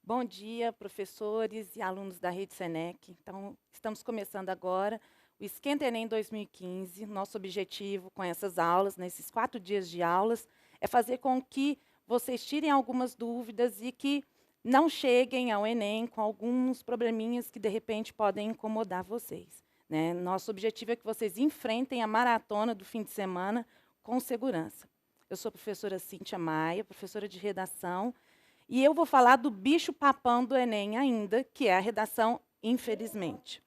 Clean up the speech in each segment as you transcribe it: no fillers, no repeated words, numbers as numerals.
Bom dia, professores e alunos da Rede Senec. Então, estamos começando agora o Esquenta Enem 2015. Nosso objetivo com essas aulas, nesses 4 dias de aulas, é fazer com que vocês tirem algumas dúvidas e que não cheguem ao Enem com alguns probleminhas que, de repente, podem incomodar vocês, né? Nosso objetivo é que vocês enfrentem a maratona do fim de semana com segurança. Eu sou a professora Cíntia Maia, professora de redação, e eu vou falar do bicho-papão do Enem ainda, que é a redação, infelizmente.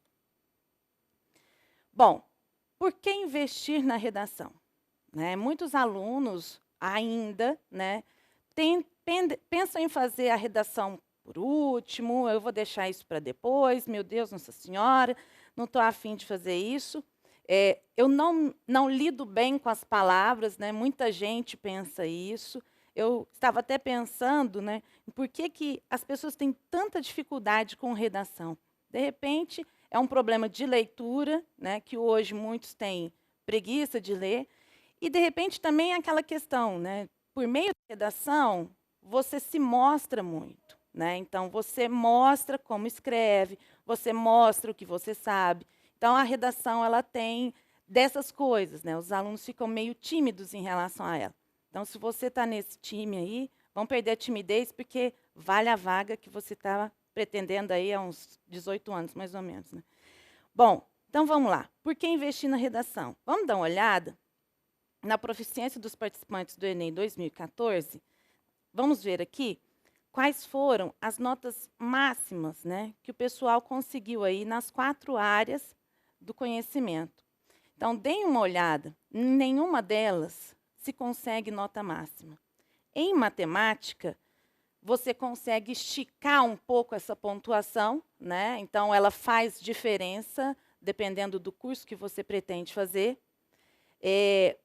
Bom, por que investir na redação? Né, muitos alunos ainda, né, pensam em fazer a redação por último, eu vou deixar isso para depois, meu Deus, Nossa Senhora, não estou afim de fazer isso. Eu não lido bem com as palavras, né, muita gente pensa isso. Eu estava até pensando, né, por que as pessoas têm tanta dificuldade com redação. De repente, é um problema de leitura, né, que hoje muitos têm preguiça de ler, e, de repente, também é aquela questão, né, por meio da redação, você se mostra muito. Né? Então, você mostra como escreve, você mostra o que você sabe. Então, a redação ela tem dessas coisas. Né? Os alunos ficam meio tímidos em relação a ela. Então, se você está nesse time aí, vão perder a timidez, porque vale a vaga que você está pretendendo aí há uns 18 anos, mais ou menos. Né? Bom, então vamos lá. Por que investir na redação? Vamos dar uma olhada na proficiência dos participantes do Enem 2014. Vamos ver aqui quais foram as notas máximas, né, que o pessoal conseguiu aí nas 4 áreas do conhecimento. Então, deem uma olhada. Em nenhuma delas se consegue nota máxima. Em matemática, você consegue esticar um pouco essa pontuação, né? Então, ela faz diferença, dependendo do curso que você pretende fazer.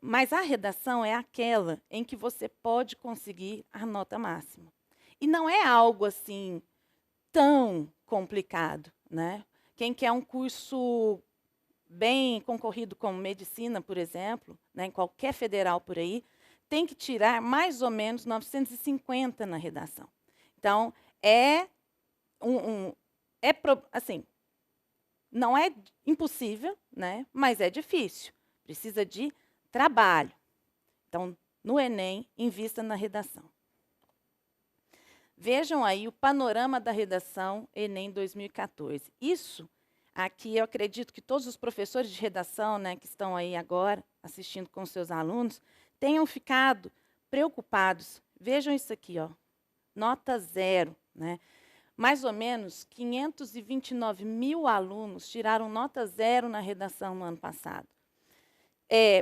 Mas a redação é aquela em que você pode conseguir a nota máxima. E não é algo assim tão complicado. Né? Quem quer um curso bem concorrido como medicina, por exemplo, né, em qualquer federal por aí, tem que tirar mais ou menos 950 na redação. Então, assim, não é impossível, né, mas é difícil. Precisa de trabalho. Então, no Enem, invista na redação. Vejam aí o panorama da redação Enem 2014. Isso aqui, eu acredito que todos os professores de redação, né, que estão aí agora assistindo com seus alunos, tenham ficado preocupados. Vejam isso aqui, ó, nota 0. Né? Mais ou menos 529 mil alunos tiraram nota 0 na redação no ano passado.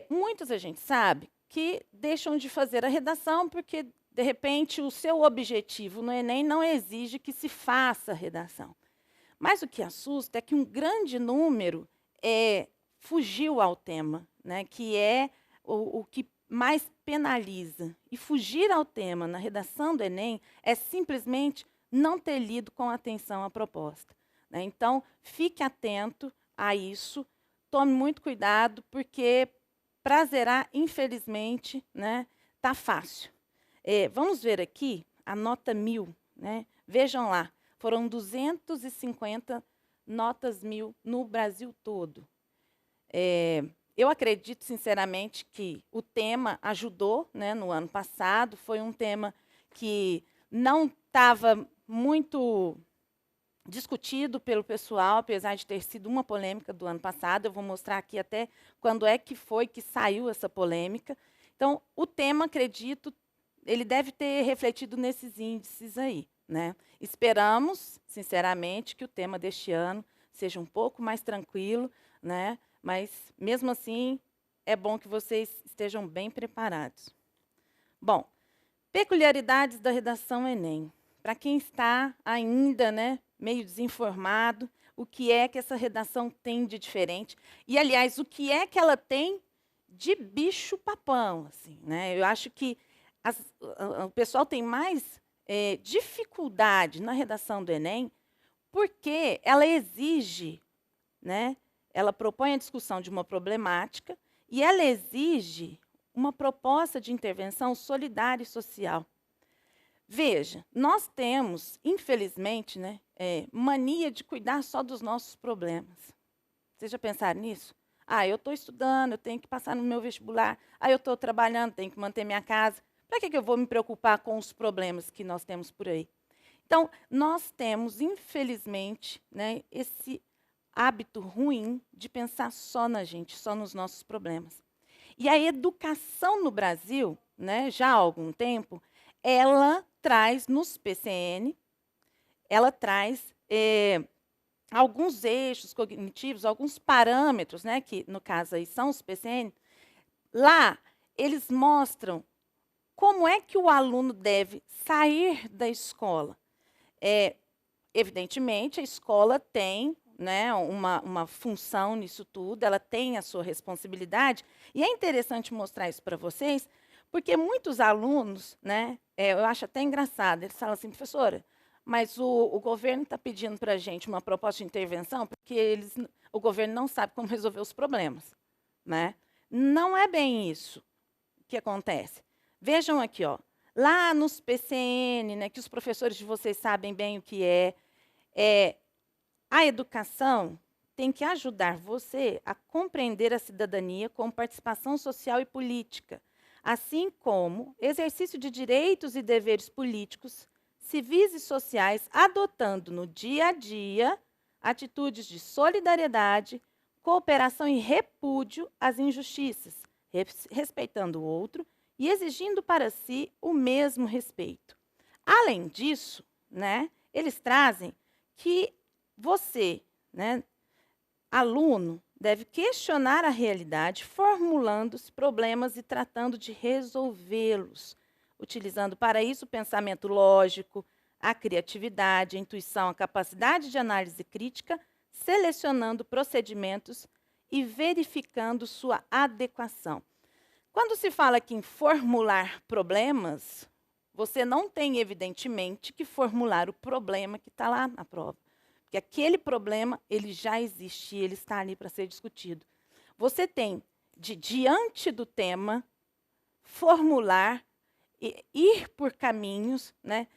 Muitos a gente sabe que deixam de fazer a redação porque, de repente, o seu objetivo no Enem não exige que se faça a redação. Mas o que assusta é que um grande número fugiu ao tema, né, que é o que mais penaliza. E fugir ao tema na redação do Enem é simplesmente não ter lido com atenção a proposta. Né? Então, fique atento a isso, tome muito cuidado, porque para zerar, infelizmente, né, tá fácil. Vamos ver aqui a nota 1000. Né? Vejam lá. Foram 250 notas 1000 no Brasil todo. Eu acredito, sinceramente, que o tema ajudou, né, no ano passado. Foi um tema que não estava muito discutido pelo pessoal, apesar de ter sido uma polêmica do ano passado. Eu vou mostrar aqui até quando é que foi que saiu essa polêmica. Então, o tema, acredito, ele deve ter refletido nesses índices aí. Né? Esperamos, sinceramente, que o tema deste ano seja um pouco mais tranquilo, né? Mas, mesmo assim, é bom que vocês estejam bem preparados. Bom, peculiaridades da redação Enem. Para quem está ainda, né, meio desinformado, o que é que essa redação tem de diferente? E, aliás, o que é que ela tem de bicho-papão? Assim, né? Eu acho que o pessoal tem mais dificuldade na redação do Enem, porque ela exige, né, ela propõe a discussão de uma problemática e ela exige uma proposta de intervenção solidária e social. Veja, nós temos, infelizmente, né, mania de cuidar só dos nossos problemas. Vocês já pensaram nisso? Ah, eu estou estudando, eu tenho que passar no meu vestibular. Ah, eu estou trabalhando, tenho que manter minha casa. Para que eu vou me preocupar com os problemas que nós temos por aí? Então, nós temos, infelizmente, né, esse hábito ruim de pensar só na gente, só nos nossos problemas. E a educação no Brasil, né, já há algum tempo, ela traz nos PCN, ela traz alguns eixos cognitivos, alguns parâmetros, né, que no caso aí são os PCN. Lá, eles mostram como é que o aluno deve sair da escola. Evidentemente, a escola tem, né, uma função nisso tudo, ela tem a sua responsabilidade, e é interessante mostrar isso para vocês, porque muitos alunos, né, eu acho até engraçado, eles falam assim, professora, mas o governo está pedindo para a gente uma proposta de intervenção porque o governo não sabe como resolver os problemas. Né? Não é bem isso que acontece. Vejam aqui, ó, lá nos PCN, né, que os professores de vocês sabem bem o que a educação tem que ajudar você a compreender a cidadania como participação social e política, assim como exercício de direitos e deveres políticos, civis e sociais, adotando no dia a dia atitudes de solidariedade, cooperação e repúdio às injustiças, respeitando o outro e exigindo para si o mesmo respeito. Além disso, né, eles trazem que você, né, aluno, deve questionar a realidade, formulando os problemas e tratando de resolvê-los, utilizando para isso o pensamento lógico, a criatividade, a intuição, a capacidade de análise crítica, selecionando procedimentos e verificando sua adequação. Quando se fala aqui em formular problemas, você não tem, evidentemente, que formular o problema que está lá na prova. Porque aquele problema, ele já existe, ele está ali para ser discutido. Você tem, diante do tema, formular, ir por caminhos, né?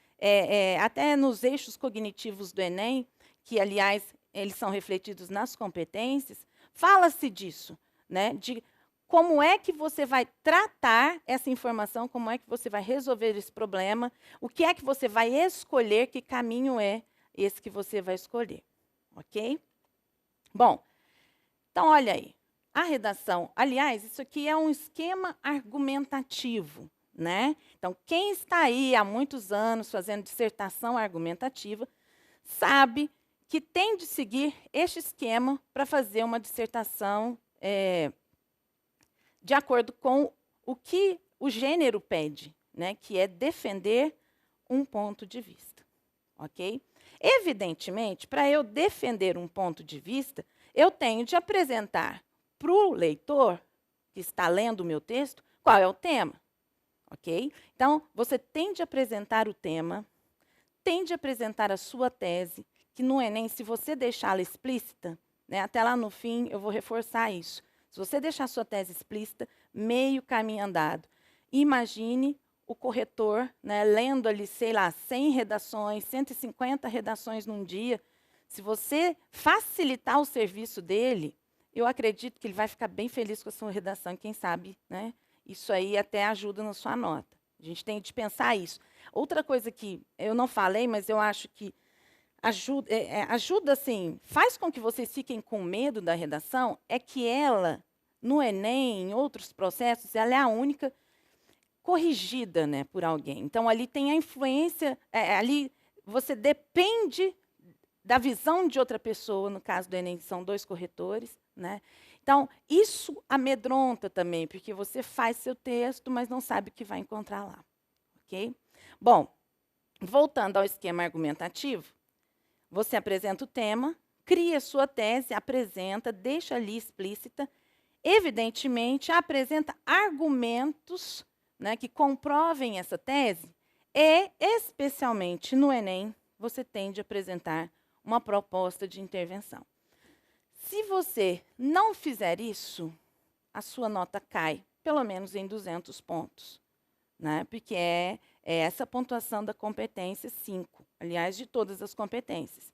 Até nos eixos cognitivos do Enem, que, aliás, eles são refletidos nas competências, fala-se disso, né? De como é que você vai tratar essa informação, como é que você vai resolver esse problema, o que é que você vai escolher, que caminho é esse que você vai escolher, ok? Bom, então, olha aí, a redação, aliás, isso aqui é um esquema argumentativo, né? Então, quem está aí há muitos anos fazendo dissertação argumentativa, sabe que tem de seguir este esquema para fazer uma dissertação de acordo com o que o gênero pede, né? Que é defender um ponto de vista, ok? Evidentemente, para eu defender um ponto de vista, eu tenho de apresentar para o leitor, que está lendo o meu texto, qual é o tema, ok? Então, você tem de apresentar o tema, tem de apresentar a sua tese, que no Enem, se você deixá-la explícita, né, até lá no fim eu vou reforçar isso. Se você deixar a sua tese explícita, meio caminho andado. Imagine o corretor, né, lendo ali, sei lá, 100 redações, 150 redações num dia. Se você facilitar o serviço dele, eu acredito que ele vai ficar bem feliz com a sua redação. E quem sabe, né, isso aí até ajuda na sua nota. A gente tem de pensar isso. Outra coisa que eu não falei, mas eu acho que ajuda, assim, faz com que vocês fiquem com medo da redação, é que ela, no Enem, em outros processos, ela é a única corrigida, né, por alguém. Então, ali tem a influência, ali você depende da visão de outra pessoa, no caso do Enem, são 2 corretores, né? Então, isso amedronta também, porque você faz seu texto, mas não sabe o que vai encontrar lá, ok? Bom, voltando ao esquema argumentativo, você apresenta o tema, cria sua tese, apresenta, deixa ali explícita, evidentemente, apresenta argumentos, né, que comprovem essa tese, e, especialmente no Enem, você tem de apresentar uma proposta de intervenção. Se você não fizer isso, a sua nota cai, pelo menos em 200 pontos, né? Porque é essa pontuação da competência 5, aliás, de todas as competências.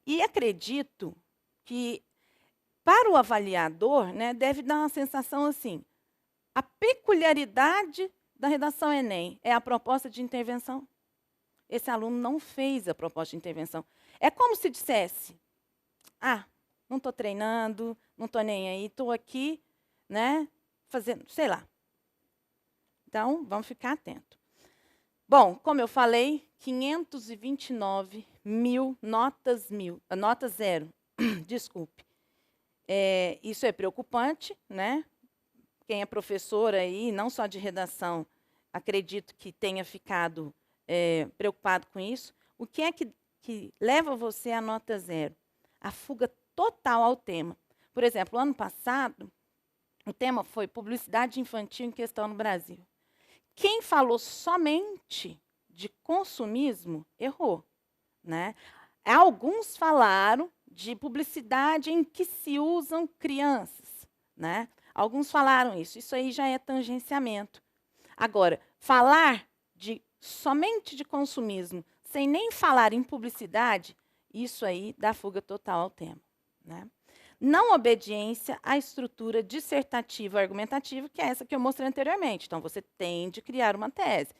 E acredito que, para o avaliador, né, deve dar uma sensação assim, a peculiaridade da redação Enem é a proposta de intervenção. Esse aluno não fez a proposta de intervenção. É como se dissesse, não estou treinando, não estou nem aí, estou aqui, né, fazendo, sei lá. Então, vamos ficar atentos. Bom, como eu falei, 529 mil, notas zero, desculpe. Isso é preocupante, né? Quem é professor aí, não só de redação, acredito que tenha ficado preocupado com isso. O que é que leva você à nota zero? A fuga total ao tema. Por exemplo, ano passado, o tema foi publicidade infantil em questão no Brasil. Quem falou somente de consumismo, errou, né? Alguns falaram de publicidade em que se usam crianças, né? Alguns falaram isso. Isso aí já é tangenciamento. Agora, falar somente de consumismo, sem nem falar em publicidade, isso aí dá fuga total ao tema, né? Não obediência à estrutura dissertativa argumentativa, que é essa que eu mostrei anteriormente. Então, você tem de criar uma tese.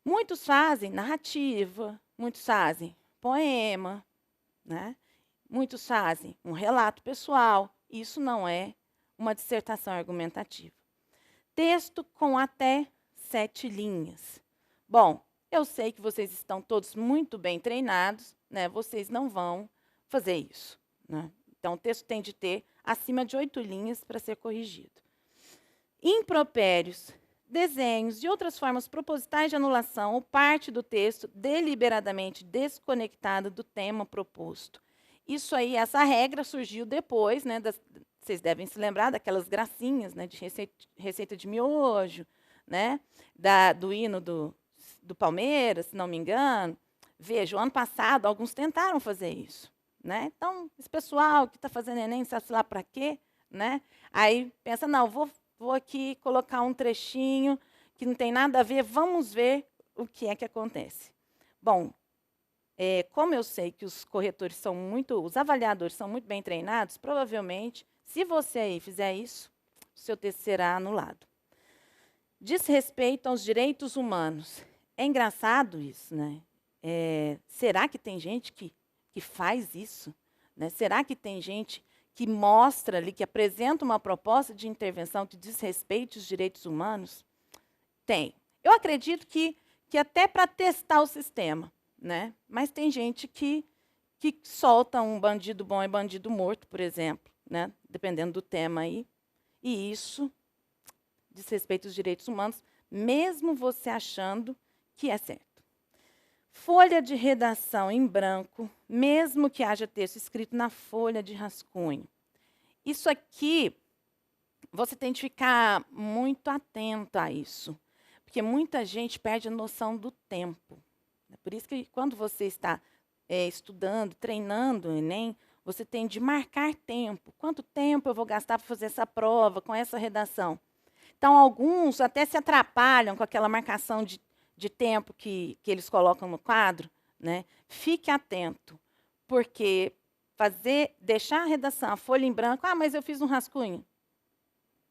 Muitos fazem narrativa, muitos fazem poema, né? Muitos fazem um relato pessoal. Isso não é uma dissertação argumentativa. Texto com até 7 linhas. Bom, eu sei que vocês estão todos muito bem treinados, né? Vocês não vão fazer isso, né? Então, o texto tem de ter acima de 8 linhas para ser corrigido. Impropérios, desenhos e outras formas propositais de anulação ou parte do texto deliberadamente desconectada do tema proposto. Isso aí, essa regra surgiu depois, né, vocês devem se lembrar daquelas gracinhas, né, de receita de miojo, né, do hino do Palmeiras, se não me engano. Veja, o ano passado, alguns tentaram fazer isso, né? Então, esse pessoal que está fazendo Enem, sabe lá para quê, né? Aí pensa, não, vou aqui colocar um trechinho que não tem nada a ver, vamos ver o que é que acontece. Bom, como eu sei que os corretores os avaliadores são muito bem treinados, provavelmente, se você aí fizer isso, o seu texto será anulado. Desrespeito aos direitos humanos. É engraçado isso, né? Será que tem gente que faz isso, né? Será que tem gente que mostra ali, que apresenta uma proposta de intervenção que desrespeite os direitos humanos? Tem. Eu acredito que até para testar o sistema, né? Mas tem gente que solta um bandido bom e bandido morto, por exemplo, né? Dependendo do tema aí. E isso desrespeita os direitos humanos, mesmo você achando que é certo. Folha de redação em branco, mesmo que haja texto escrito na folha de rascunho. Isso aqui, você tem de ficar muito atento a isso, porque muita gente perde a noção do tempo. Por isso que, quando você está estudando, treinando o Enem, você tem de marcar tempo. Quanto tempo eu vou gastar para fazer essa prova, com essa redação? Então, alguns até se atrapalham com aquela marcação de tempo que eles colocam no quadro, né? Fique atento, porque deixar a redação, a folha em branco, mas eu fiz um rascunho.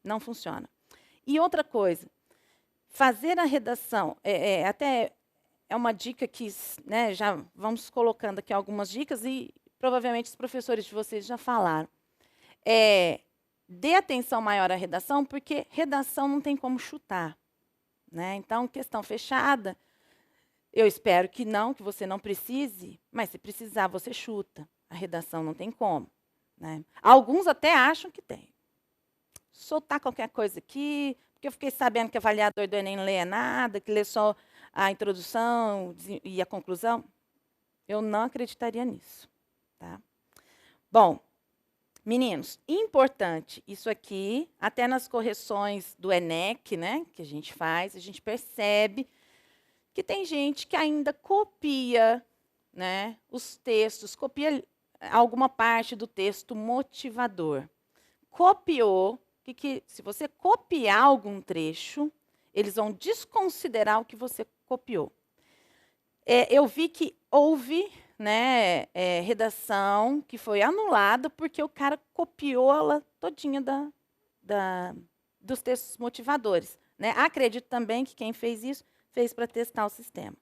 Não funciona. E outra coisa, fazer a redação, até é uma dica que, né, já vamos colocando aqui algumas dicas e provavelmente os professores de vocês já falaram. Dê atenção maior à redação, porque redação não tem como chutar, né? Então, questão fechada, eu espero que você não precise, mas se precisar, você chuta. A redação não tem como, né? Alguns até acham que tem. Soltar qualquer coisa aqui, porque eu fiquei sabendo que avaliador do Enem não lê nada, que lê só a introdução e a conclusão. Eu não acreditaria nisso, tá? Bom, meninos, importante, isso aqui, até nas correções do ENEC, né, que a gente faz, a gente percebe que tem gente que ainda copia, né, os textos, copia alguma parte do texto motivador. Copiou, se você copiar algum trecho, eles vão desconsiderar o que você copiou. Eu vi que houve, né, redação que foi anulada porque o cara copiou ela todinha dos textos motivadores. Né? Acredito também que quem fez isso fez para testar o sistema.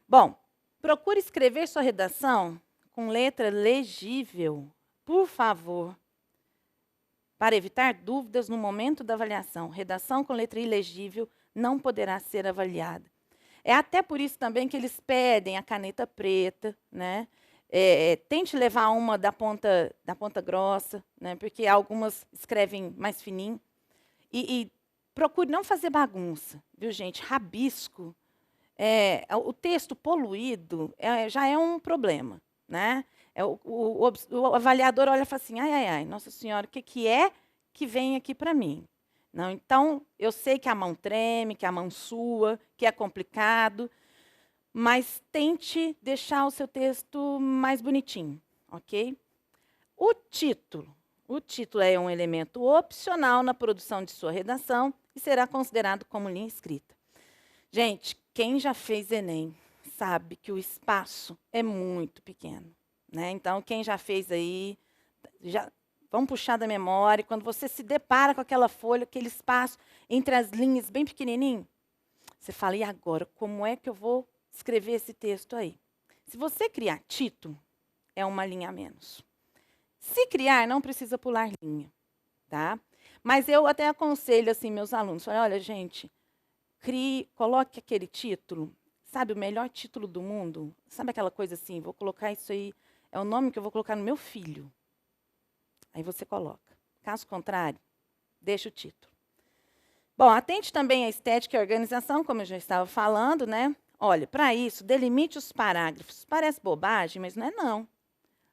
Bom, procure escrever sua redação com letra legível, por favor, para evitar dúvidas no momento da avaliação. Redação com letra ilegível não poderá ser avaliada. É até por isso também que eles pedem a caneta preta, né? Tente levar uma da ponta grossa, né? Porque algumas escrevem mais fininho. E procure não fazer bagunça, viu, gente? Rabisco. O texto poluído já é um problema, né? O avaliador olha e fala assim, ai, Nossa Senhora, o que é que vem aqui para mim? Não, então, eu sei que a mão treme, que a mão sua, que é complicado, mas tente deixar o seu texto mais bonitinho, ok? O título é um elemento opcional na produção de sua redação e será considerado como linha escrita. Gente, quem já fez Enem sabe que o espaço é muito pequeno. Né? Então, quem já fez aí, vamos puxar da memória, quando você se depara com aquela folha, aquele espaço entre as linhas bem pequenininho, você fala, e agora, como é que eu vou escrever esse texto aí? Se você criar título, é uma linha a menos. Se criar, não precisa pular linha. Tá? Mas eu até aconselho assim, meus alunos, olha, gente, coloque aquele título, sabe, o melhor título do mundo? Sabe aquela coisa assim, vou colocar isso aí, é o nome que eu vou colocar no meu filho. Aí você coloca. Caso contrário, deixa o título. Bom, atente também à estética e organização, como eu já estava falando, né? Olha, para isso, delimite os parágrafos. Parece bobagem, mas não é não.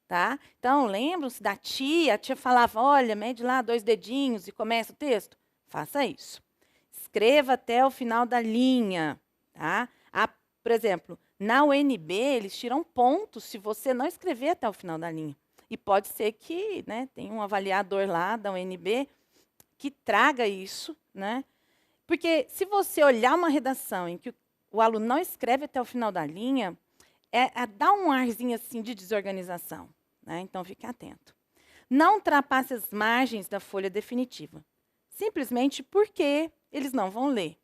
Tá? Então, lembram-se da tia? A tia falava, olha, mede lá 2 dedinhos e começa o texto. Faça isso. Escreva até o final da linha. Tá? Por exemplo, na UNB, eles tiram pontos se você não escrever até o final da linha. E pode ser que, né, tem um avaliador lá da UNB que traga isso. Né? Porque se você olhar uma redação em que o aluno não escreve até o final da linha, dá um arzinho assim de desorganização. Né? Então, fique atento. Não ultrapasse as margens da folha definitiva. Simplesmente porque eles não vão ler.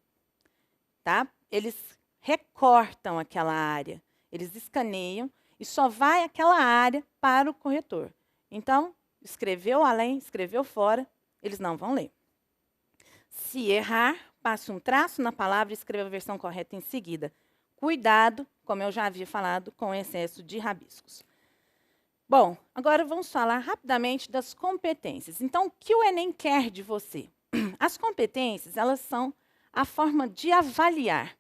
Tá? Eles recortam aquela área. Eles escaneiam e só vai aquela área para o corretor. Então, escreveu além, escreveu fora, eles não vão ler. Se errar, passe um traço na palavra e escreva a versão correta em seguida. Cuidado, como eu já havia falado, com o excesso de rabiscos. Bom, agora vamos falar rapidamente das competências. Então, o que o Enem quer de você? As competências, elas são a forma de avaliar.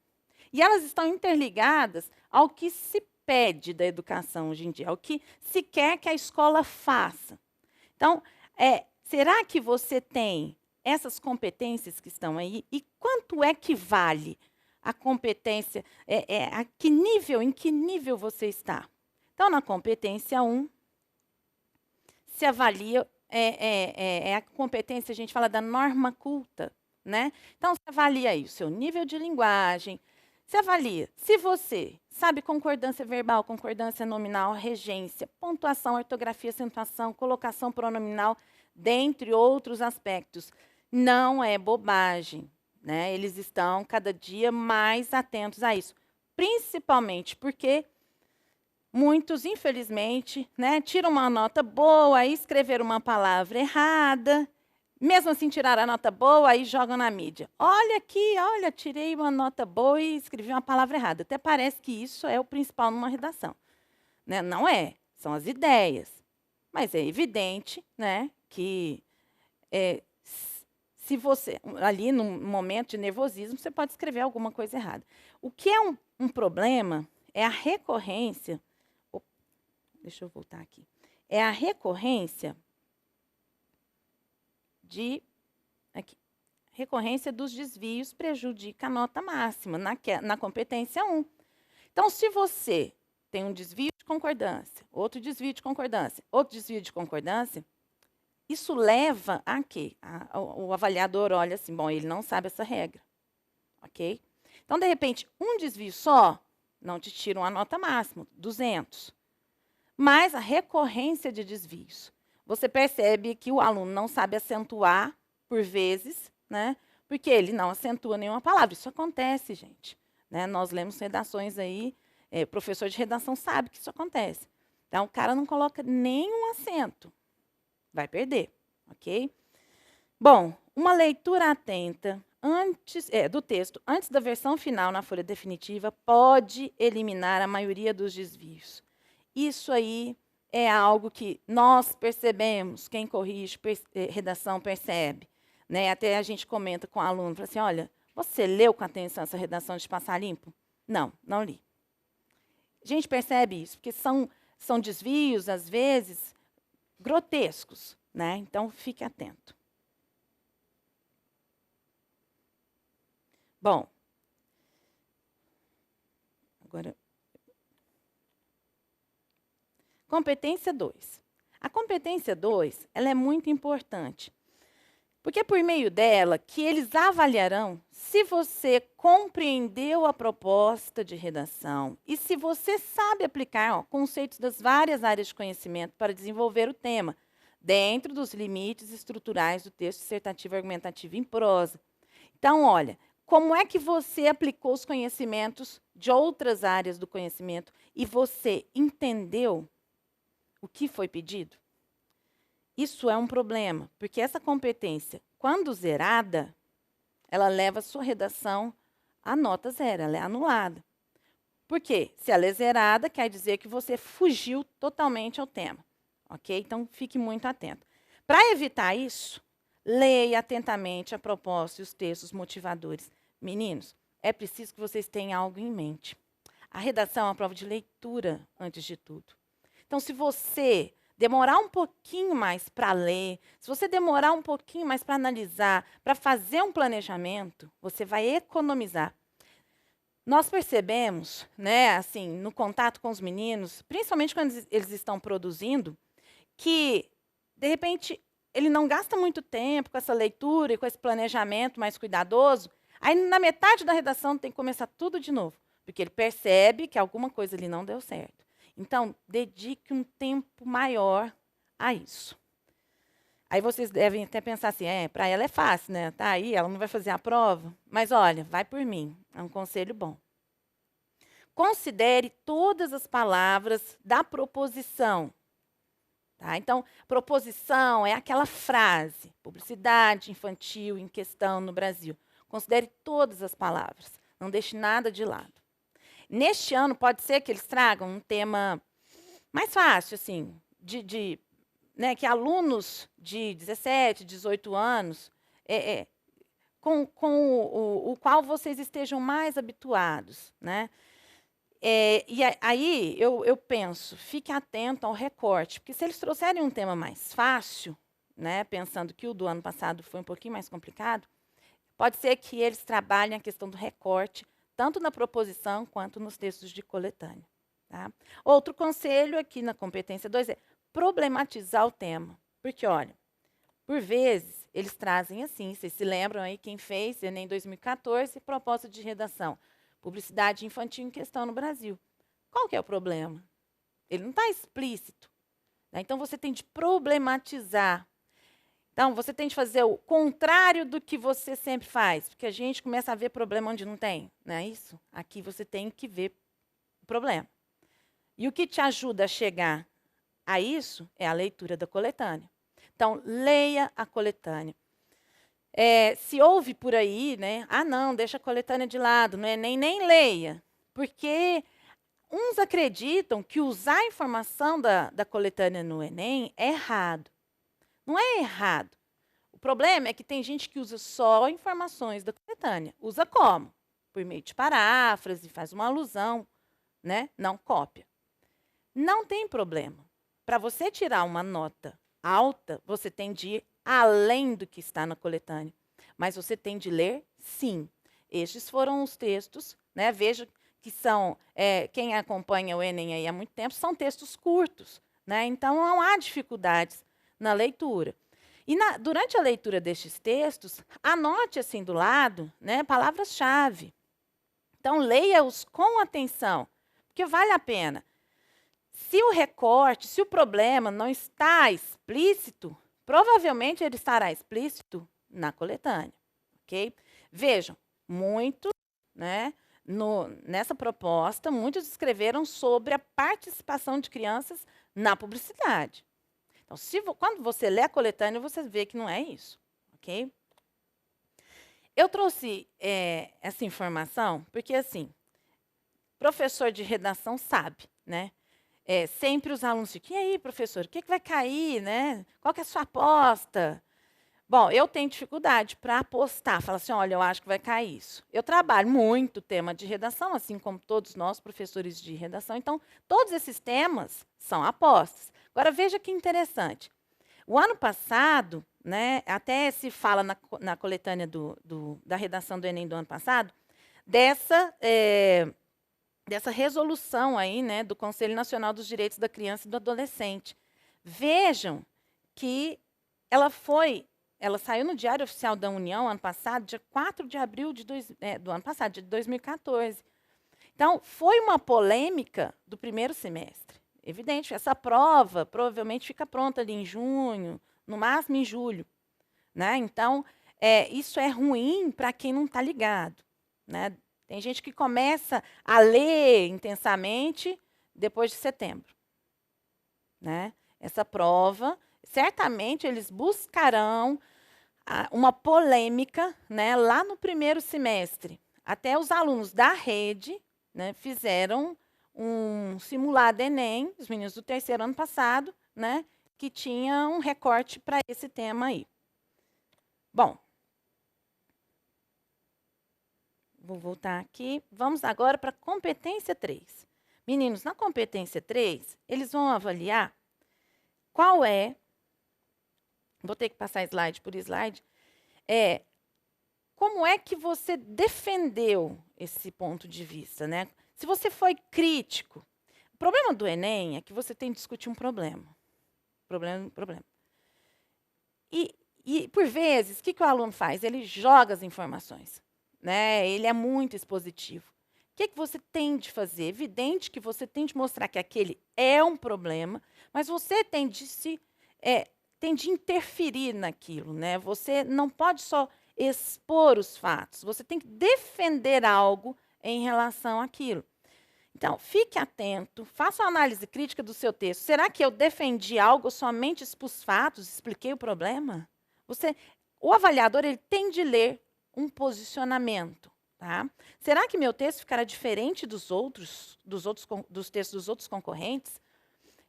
E elas estão interligadas ao que se pede da educação hoje em dia, ao que se quer que a escola faça. Então, será que você tem essas competências que estão aí? E quanto é que vale a competência? Em que nível você está? Então, na competência 1, se avalia, a competência, a gente fala da norma culta. Né? Então, se avalia aí o seu nível de linguagem, se avalia se você sabe concordância verbal, concordância nominal, regência, pontuação, ortografia, acentuação, colocação pronominal, dentre outros aspectos. Não é bobagem. Né? Eles estão cada dia mais atentos a isso. Principalmente porque muitos, infelizmente, né, tiram uma nota boa e escreveram uma palavra errada. Mesmo assim, tiraram a nota boa e jogam na mídia. Olha aqui, olha, tirei uma nota boa e escrevi uma palavra errada. Até parece que isso é o principal numa redação. Né? Não é, são as ideias. Mas é evidente, né, que se você, ali num momento de nervosismo, você pode escrever alguma coisa errada. O que é um problema é a recorrência. Deixa eu voltar aqui. É a recorrência recorrência dos desvios prejudica a nota máxima na competência 1. Então, se você tem um desvio de de concordância, outro desvio de concordância, outro desvio de concordância, isso leva a quê? O avaliador olha assim, bom, ele não sabe essa regra, ok? Então, de repente, um desvio só não te tira uma nota máxima, 200. Mas a recorrência de desvios. Você percebe que o aluno não sabe acentuar, por vezes, né? Porque ele não acentua nenhuma palavra. Isso acontece, gente. Né? Nós lemos redações aí, professor de redação sabe que isso acontece. Então, o cara não coloca nenhum acento. Vai perder, ok? Bom, uma leitura atenta do texto antes da versão final na folha definitiva pode eliminar a maioria dos desvios. Isso aí é algo que nós percebemos, quem corrige redação percebe. Né? Até a gente comenta com o aluno, fala assim, olha, você leu com atenção essa redação de passar limpo? Não, não li. A gente percebe isso, porque são desvios, às vezes, grotescos. Né? Então, fique atento. Bom, agora... Competência 2. A competência 2, ela é muito importante, porque é por meio dela que eles avaliarão se você compreendeu a proposta de redação e se você sabe aplicar conceitos das várias áreas de conhecimento para desenvolver o tema, dentro dos limites estruturais do texto dissertativo argumentativo em prosa. Então, olha, como é que você aplicou os conhecimentos de outras áreas do conhecimento e você entendeu o que foi pedido? Isso é um problema, porque essa competência, quando zerada, ela leva a sua redação a nota zero, ela é anulada. Por quê? Se ela é zerada, quer dizer que você fugiu totalmente ao tema. Ok? Então, fique muito atento. Para evitar isso, leia atentamente a proposta e os textos motivadores. Meninos, é preciso que vocês tenham algo em mente. A redação é uma prova de leitura, antes de tudo. Então, se você demorar um pouquinho mais para ler, se você demorar um pouquinho mais para analisar, para fazer um planejamento, você vai economizar. Nós percebemos, né, assim, no contato com os meninos, principalmente quando eles estão produzindo, que, de repente, ele não gasta muito tempo com essa leitura e com esse planejamento mais cuidadoso, aí, na metade da redação, tem que começar tudo de novo, porque ele percebe que alguma coisa ali não deu certo. Então, dedique um tempo maior a isso. Aí vocês devem até pensar assim, para ela é fácil, né? Tá aí, ela não vai fazer a prova. Mas, olha, vai por mim, é um conselho bom. Considere todas as palavras da proposição. Tá? Então, proposição é aquela frase, publicidade infantil em questão no Brasil. Considere todas as palavras, não deixe nada de lado. Neste ano, pode ser que eles tragam um tema mais fácil, assim, né, que alunos de 17, 18 anos, com o qual vocês estejam mais habituados. Né? E aí eu penso, fique atento ao recorte, porque se eles trouxerem um tema mais fácil, né, pensando que o do ano passado foi um pouquinho mais complicado, pode ser que eles trabalhem a questão do recorte, tanto na proposição quanto nos textos de coletânea. Tá? Outro conselho aqui na competência 2 é problematizar o tema. Porque, olha, por vezes, eles trazem assim, vocês se lembram aí quem fez, Enem 2014, proposta de redação, publicidade infantil em questão no Brasil. Qual que é o problema? Ele não está explícito. Né? Então, você tem de problematizar. Então, você tem de fazer o contrário do que você sempre faz, porque a gente começa a ver problema onde não tem, não é isso? Aqui você tem que ver o problema. E o que te ajuda a chegar a isso é a leitura da coletânea. Então, leia a coletânea. Se ouve por aí, né? Ah, não, deixa a coletânea de lado, não é nem leia. Porque uns acreditam que usar a informação da coletânea no Enem é errado. Não é errado. O problema é que tem gente que usa só informações da coletânea. Usa como? Por meio de paráfrase, faz uma alusão, né? Não cópia. Não tem problema. Para você tirar uma nota alta, você tem de ir além do que está na coletânea. Mas você tem de ler, sim. Estes foram os textos, né? Veja que são, quem acompanha o Enem aí há muito tempo, são textos curtos, né? Então, não há dificuldades na leitura. E durante a leitura destes textos, anote assim do lado, né, palavras-chave. Então, leia-os com atenção, porque vale a pena. Se o recorte, se o problema não está explícito, provavelmente ele estará explícito na coletânea, ok? Vejam, muitos, né, nessa proposta, muitos escreveram sobre a participação de crianças na publicidade. Então, quando você lê a coletânea, você vê que não é isso, ok? Eu trouxe essa informação porque, assim, professor de redação sabe, né? Sempre os alunos ficam, e aí, professor, o que vai cair, né? Qual que é a sua aposta? Bom, eu tenho dificuldade para apostar, falar assim, olha, eu acho que vai cair isso. Eu trabalho muito tema de redação, assim como todos nós, professores de redação. Então, todos esses temas são apostas. Agora, veja que interessante. O ano passado, né, até se fala na coletânea da redação do Enem do ano passado, dessa resolução aí, né, do Conselho Nacional dos Direitos da Criança e do Adolescente. Vejam que ela saiu no Diário Oficial da União ano passado, dia 4 de abril do ano passado, de 2014. Então, foi uma polêmica do primeiro semestre. Evidente, essa prova provavelmente fica pronta ali em junho, no máximo em julho, né? Então, isso é ruim para quem não está ligado, né? Tem gente que começa a ler intensamente depois de setembro, né? Essa prova, certamente eles buscarão uma polêmica, né, lá no primeiro semestre. Até os alunos da rede, né, fizeram um simulado Enem, os meninos do terceiro ano passado, né, que tinha um recorte para esse tema aí. Bom, vou voltar aqui. Vamos agora para a competência 3. Meninos, na competência 3, eles vão avaliar qual é, vou ter que passar slide por slide, como é que você defendeu esse ponto de vista, né? Se você foi crítico. O problema do Enem é que você tem que discutir um problema. Problema. E por vezes, o que o aluno faz? Ele joga as informações, né? Ele é muito expositivo. O que você tem de fazer? É evidente que você tem de mostrar que aquele é um problema, mas você tem de interferir naquilo, né? Você não pode só expor os fatos, você tem que defender algo em relação àquilo. Então, fique atento, faça uma análise crítica do seu texto. Será que eu defendi algo, somente expus fatos, expliquei o problema? O avaliador ele tem de ler um posicionamento. Tá? Será que meu texto ficará diferente dos textos dos outros concorrentes?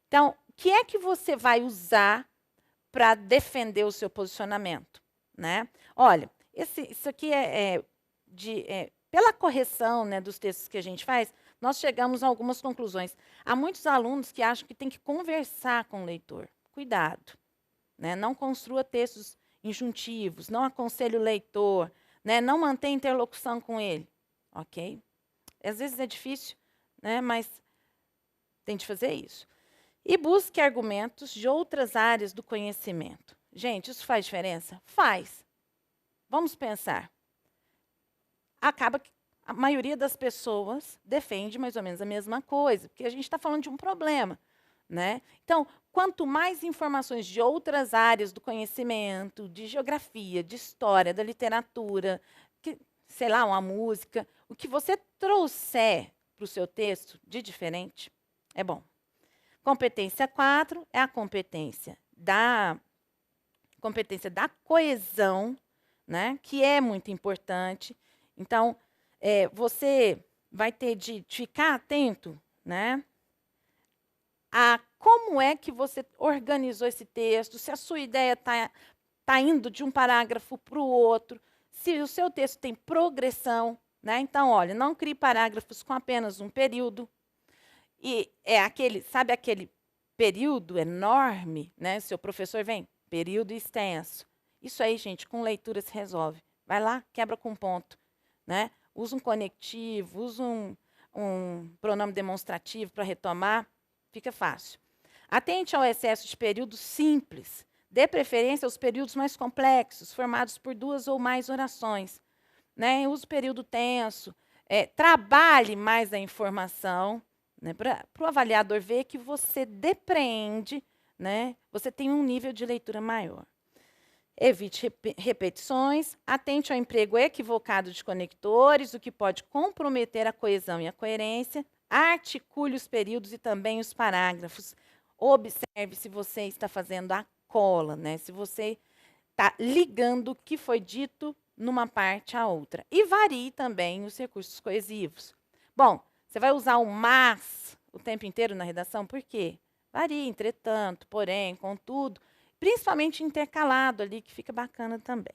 Então, o que é que você vai usar para defender o seu posicionamento? Né? Olha, isso aqui pela correção, né, dos textos que a gente faz, nós chegamos a algumas conclusões. Há muitos alunos que acham que tem que conversar com o leitor. Cuidado. Né? Não construa textos injuntivos, não aconselhe o leitor, né? Não mantenha interlocução com ele. Ok? Às vezes é difícil, né? Mas tem de fazer isso. E busque argumentos de outras áreas do conhecimento. Gente, isso faz diferença? Faz. Vamos pensar. Acaba que a maioria das pessoas defende mais ou menos a mesma coisa, porque a gente está falando de um problema. Né? Então, quanto mais informações de outras áreas do conhecimento, de geografia, de história, da literatura, sei lá, uma música, o que você trouxer para o seu texto de diferente, é bom. Competência 4 é a competência da coesão, né? Que é muito importante. Então, você vai ter de ficar atento, né? A como é que você organizou esse texto, se a sua ideia está indo de um parágrafo para o outro, se o seu texto tem progressão. Né? Então, olha, não crie parágrafos com apenas um período. E sabe aquele período enorme, né? Seu professor vem, período extenso. Isso aí, gente, com leitura se resolve. Vai lá, quebra com ponto. Né? Usa um conectivo, usa um pronome demonstrativo para retomar, fica fácil. Atente ao excesso de períodos simples. Dê preferência aos períodos mais complexos, formados por 2 ou mais orações. Né? Use o período tenso. Trabalhe mais a informação, né? Para o avaliador ver que você depreende, né? Você tem um nível de leitura maior. Evite repetições, atente ao emprego equivocado de conectores, o que pode comprometer a coesão e a coerência. Articule os períodos e também os parágrafos. Observe se você está fazendo a cola, né? Se você está ligando o que foi dito numa parte à outra. E varie também os recursos coesivos. Bom, você vai usar o mas o tempo inteiro na redação, por quê? Varia, entretanto, porém, contudo, principalmente intercalado ali, que fica bacana também.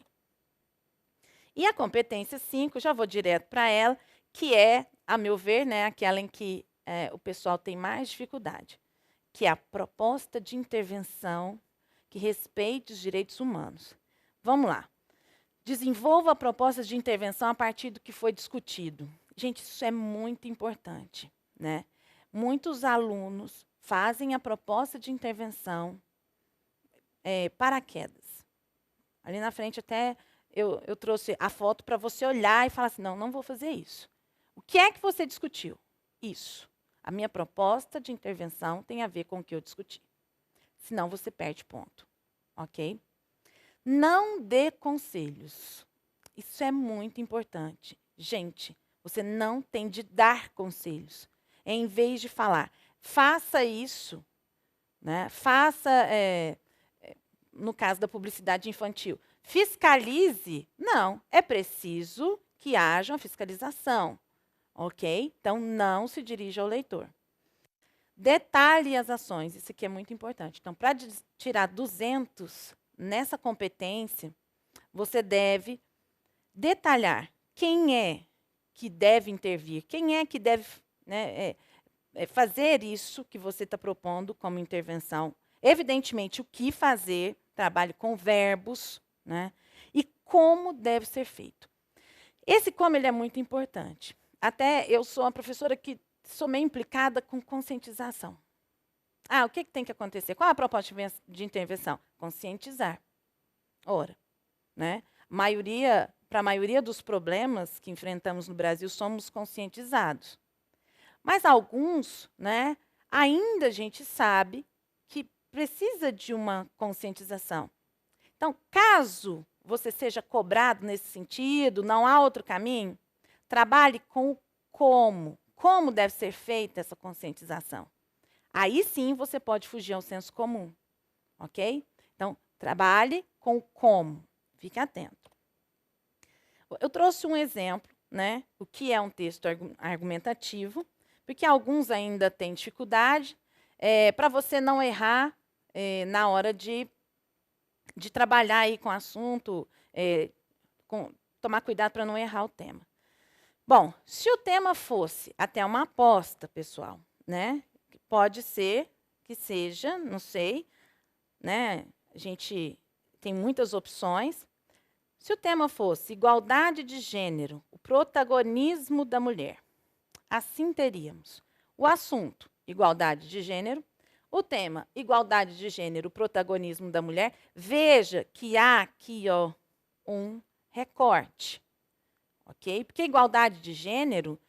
E a competência 5, já vou direto para ela, que é, a meu ver, né, aquela em que o pessoal tem mais dificuldade, que é a proposta de intervenção que respeite os direitos humanos. Vamos lá. Desenvolva a proposta de intervenção a partir do que foi discutido. Gente, isso é muito importante, né? Muitos alunos fazem a proposta de intervenção paraquedas. Ali na frente até eu trouxe a foto para você olhar e falar assim, não, não vou fazer isso. O que é que você discutiu? Isso. A minha proposta de intervenção tem a ver com o que eu discuti. Senão você perde ponto, ok? Não dê conselhos. Isso é muito importante. Gente, você não tem de dar conselhos. Em vez de falar, faça isso, né? Faça... no caso da publicidade infantil, fiscalize? Não, é preciso que haja uma fiscalização, ok? Então, não se dirija ao leitor. Detalhe as ações, isso aqui é muito importante. Então, para tirar 200 nessa competência, você deve detalhar quem é que deve intervir, quem é que deve, né, fazer isso que você está propondo como intervenção. Evidentemente, o que fazer, trabalhe com verbos, né? E como deve ser feito. Esse como ele é muito importante. Até eu sou uma professora que sou meio implicada com conscientização. O que tem que acontecer? Qual é a proposta de intervenção? Conscientizar. Ora, né? Para a maioria dos problemas que enfrentamos no Brasil, somos conscientizados. Mas alguns, né, ainda a gente sabe que precisa de uma conscientização. Então, caso você seja cobrado nesse sentido, não há outro caminho, trabalhe com o como. Como deve ser feita essa conscientização? Aí sim você pode fugir ao senso comum, ok? Então, trabalhe com o como. Fique atento. Eu trouxe um exemplo, né? O que é um texto argumentativo, porque alguns ainda têm dificuldade, para você não errar na hora de trabalhar aí com o assunto, tomar cuidado para não errar o tema. Bom, se o tema fosse até uma aposta, pessoal, né? Pode ser que seja, não sei, né? A gente tem muitas opções. Se o tema fosse igualdade de gênero, o protagonismo da mulher, assim teríamos o assunto, igualdade de gênero, o tema, igualdade de gênero, o protagonismo da mulher. Veja que há aqui um recorte, ok? Porque igualdade de gênero,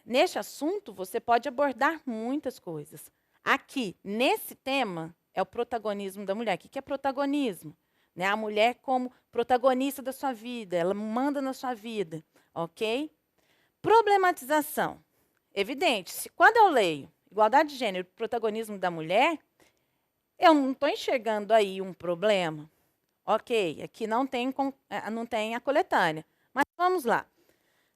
neste assunto, você pode abordar muitas coisas. Aqui, nesse tema, é o protagonismo da mulher. O que é protagonismo? Né? A mulher como protagonista da sua vida, ela manda na sua vida, ok? Problematização. Evidente, quando eu leio igualdade de gênero, protagonismo da mulher, eu não estou enxergando aí um problema. Ok, aqui não tem a coletânea. Mas vamos lá.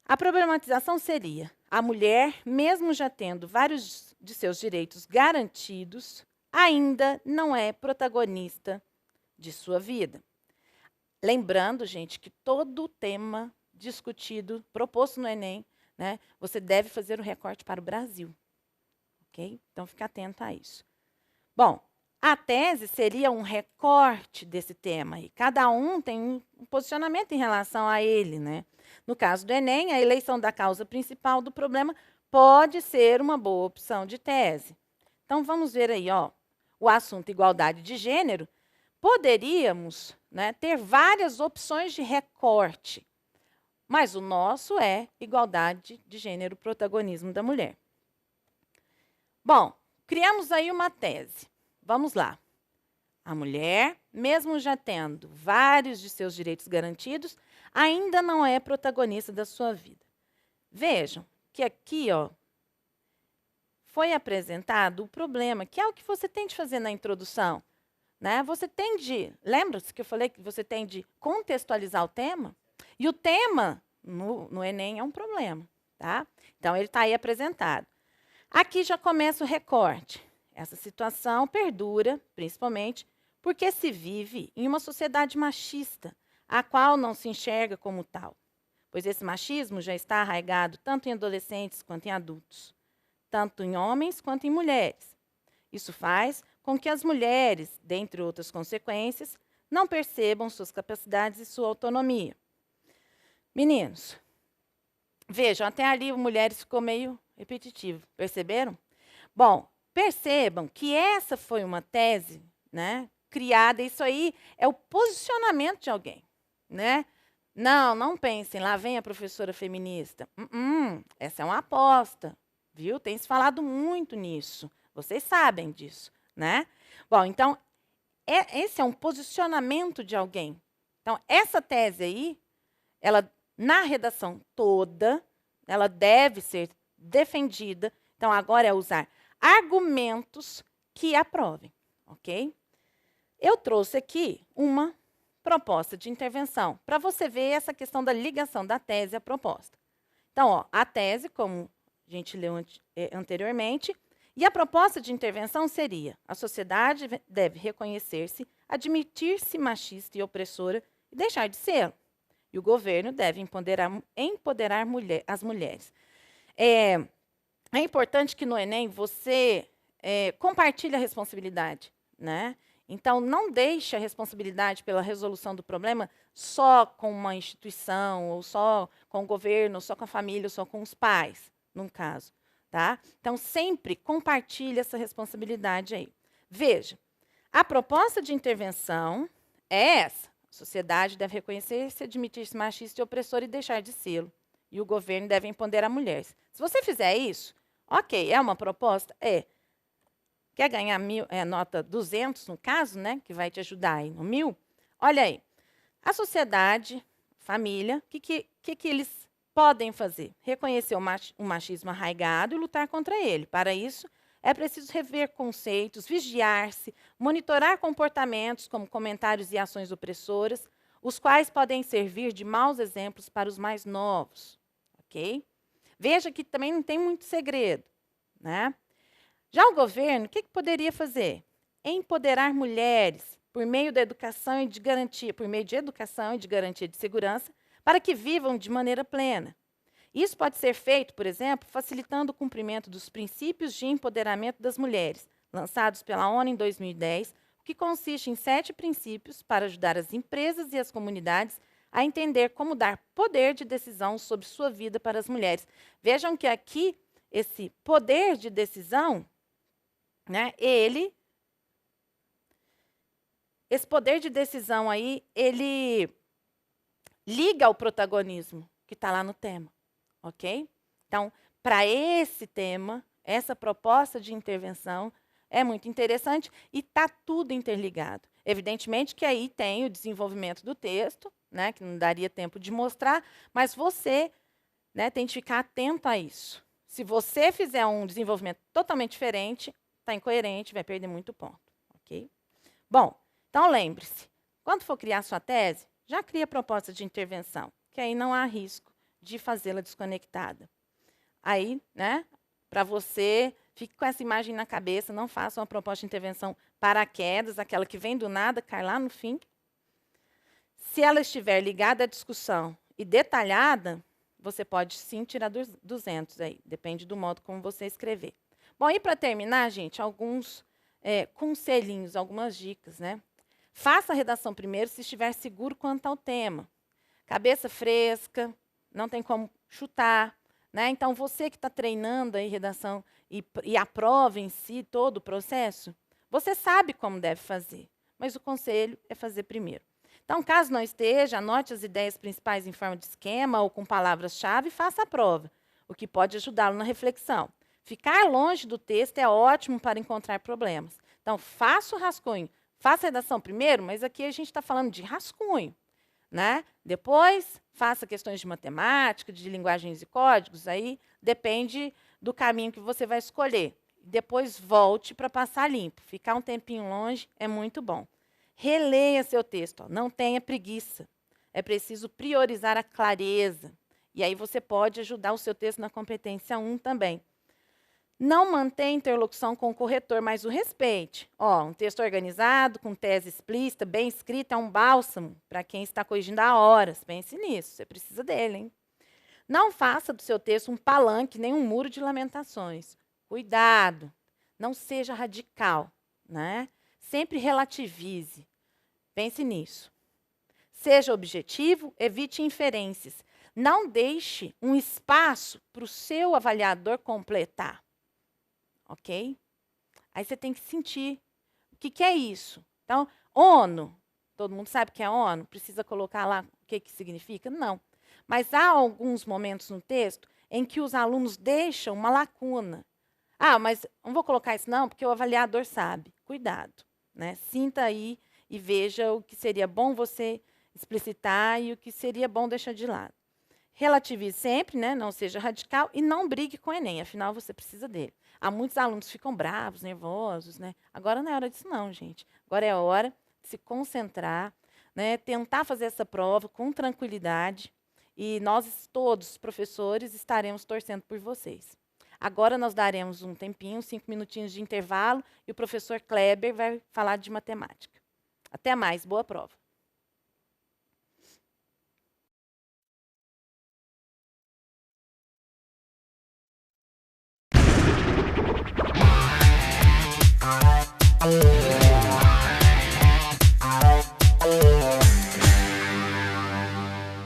A problematização seria a mulher, mesmo já tendo vários de seus direitos garantidos, ainda não é protagonista de sua vida. Lembrando, gente, que todo o tema discutido, proposto no Enem, né, você deve fazer o recorte para o Brasil. Ok? Então, fique atento a isso. Bom, a tese seria um recorte desse tema. E cada um tem um posicionamento em relação a ele, né? No caso do Enem, a eleição da causa principal do problema pode ser uma boa opção de tese. Então, vamos ver aí, ó, o assunto igualdade de gênero. Poderíamos, né, ter várias opções de recorte, mas o nosso é igualdade de gênero, protagonismo da mulher. Bom, criamos aí uma tese. Vamos lá. A mulher, mesmo já tendo vários de seus direitos garantidos, ainda não é protagonista da sua vida. Vejam que aqui, ó, foi apresentado o problema, que é o que você tem de fazer na introdução. Né? Você tem de, lembra-se que eu falei que você tem de contextualizar o tema? E o tema no Enem é um problema. Tá? Então, ele está aí apresentado. Aqui já começa o recorte. Essa situação perdura, principalmente, porque se vive em uma sociedade machista, a qual não se enxerga como tal, pois esse machismo já está arraigado tanto em adolescentes quanto em adultos, tanto em homens quanto em mulheres. Isso faz com que as mulheres, dentre outras consequências, não percebam suas capacidades e sua autonomia. Meninos, vejam, até ali o mulheres ficou meio repetitivo, perceberam? Bom, percebam que essa foi uma tese, né, criada, isso aí é o posicionamento de alguém, né? Não pensem, lá vem a professora feminista. Essa é uma aposta, viu? Tem se falado muito nisso. Vocês sabem disso, né? Bom, então, esse é um posicionamento de alguém. Então, essa tese aí, ela, na redação toda, ela deve ser defendida. Então, agora é usar argumentos que aprovem, ok? Eu trouxe aqui uma proposta de intervenção, para você ver essa questão da ligação da tese à proposta. Então, ó, a tese, como a gente leu anteriormente, e a proposta de intervenção seria: a sociedade deve reconhecer-se, admitir-se machista e opressora e deixar de ser. E o governo deve empoderar as mulheres. É importante que no Enem você compartilhe a responsabilidade, né? Então, não deixe a responsabilidade pela resolução do problema só com uma instituição, ou só com o governo, ou só com a família, ou só com os pais, num caso. Tá? Então, sempre compartilhe essa responsabilidade aí. Veja, a proposta de intervenção é essa. A sociedade deve reconhecer-se, admitir-se machista e opressor e deixar de sê-lo. E o governo deve empoderar mulheres. Se você fizer isso, ok, é uma proposta? É. Quer ganhar nota 200, no caso, né, que vai te ajudar aí no 1000? Olha aí, a sociedade, família, o que eles podem fazer? Reconhecer o machismo arraigado e lutar contra ele. Para isso, é preciso rever conceitos, vigiar-se, monitorar comportamentos como comentários e ações opressoras, os quais podem servir de maus exemplos para os mais novos. Ok? Veja que também não tem muito segredo, né? Já o governo, o que poderia fazer? Empoderar mulheres por meio da educação e de garantia, por meio de educação e de garantia de segurança, para que vivam de maneira plena. Isso pode ser feito, por exemplo, facilitando o cumprimento dos princípios de empoderamento das mulheres, lançados pela ONU em 2010, o que consiste em 7 princípios para ajudar as empresas e as comunidades a entender como dar poder de decisão sobre sua vida para as mulheres. Vejam que aqui, esse poder de decisão, né, esse poder de decisão aí, ele liga ao protagonismo que está lá no tema, ok? Então, para esse tema, essa proposta de intervenção é muito interessante e está tudo interligado. Evidentemente que aí tem o desenvolvimento do texto, né, que não daria tempo de mostrar, mas você, né, tem de ficar atento a isso. Se você fizer um desenvolvimento totalmente diferente, está incoerente, vai perder muito ponto, ok? Bom, então lembre-se, quando for criar sua tese, já cria a proposta de intervenção, que aí não há risco de fazê-la desconectada. Aí, né, para você, fique com essa imagem na cabeça, não faça uma proposta de intervenção paraquedas, aquela que vem do nada, cai lá no fim. Se ela estiver ligada à discussão e detalhada, você pode sim tirar 200 aí, depende do modo como você escrever. Bom, e para terminar, gente, alguns conselhinhos, algumas dicas, né? Faça a redação primeiro se estiver seguro quanto ao tema. Cabeça fresca, não tem como chutar, né? Então, você que está treinando aí redação e a prova em si, todo o processo, você sabe como deve fazer, mas o conselho é fazer primeiro. Então, caso não esteja, anote as ideias principais em forma de esquema ou com palavras-chave e faça a prova, o que pode ajudá-lo na reflexão. Ficar longe do texto é ótimo para encontrar problemas. Então, faça o rascunho. Faça a redação primeiro, mas aqui a gente está falando de rascunho, né? Depois, faça questões de matemática, de linguagens e códigos, aí depende do caminho que você vai escolher. Depois, volte para passar limpo. Ficar um tempinho longe é muito bom. Releia seu texto, ó. Não tenha preguiça. É preciso priorizar a clareza. E aí você pode ajudar o seu texto na competência 1 também. Não mantenha interlocução com o corretor, mas o respeite. Ó, um texto organizado, com tese explícita, bem escrita, é um bálsamo para quem está corrigindo há horas. Pense nisso, você precisa dele, hein? Não faça do seu texto um palanque, nem um muro de lamentações. Cuidado, não seja radical, né? Sempre relativize. Pense nisso. Seja objetivo, evite inferências. Não deixe um espaço para o seu avaliador completar. Ok? Aí você tem que sentir o que é isso. Então, ONU, todo mundo sabe o que é ONU? Precisa colocar lá o que significa? Não. Mas há alguns momentos no texto em que os alunos deixam uma lacuna. Ah, mas não vou colocar isso não, porque o avaliador sabe. Cuidado, né? Sinta aí e veja o que seria bom você explicitar e o que seria bom deixar de lado. Relativize sempre, né? Não seja radical e não brigue com o Enem, afinal você precisa dele. Há muitos alunos que ficam bravos, nervosos, né? Agora não é hora disso não, gente. Agora é hora de se concentrar, né? Tentar fazer essa prova com tranquilidade e nós todos, os professores, estaremos torcendo por vocês. Agora nós daremos um tempinho, 5 minutinhos de intervalo e o professor Kleber vai falar de matemática. Até mais, boa prova.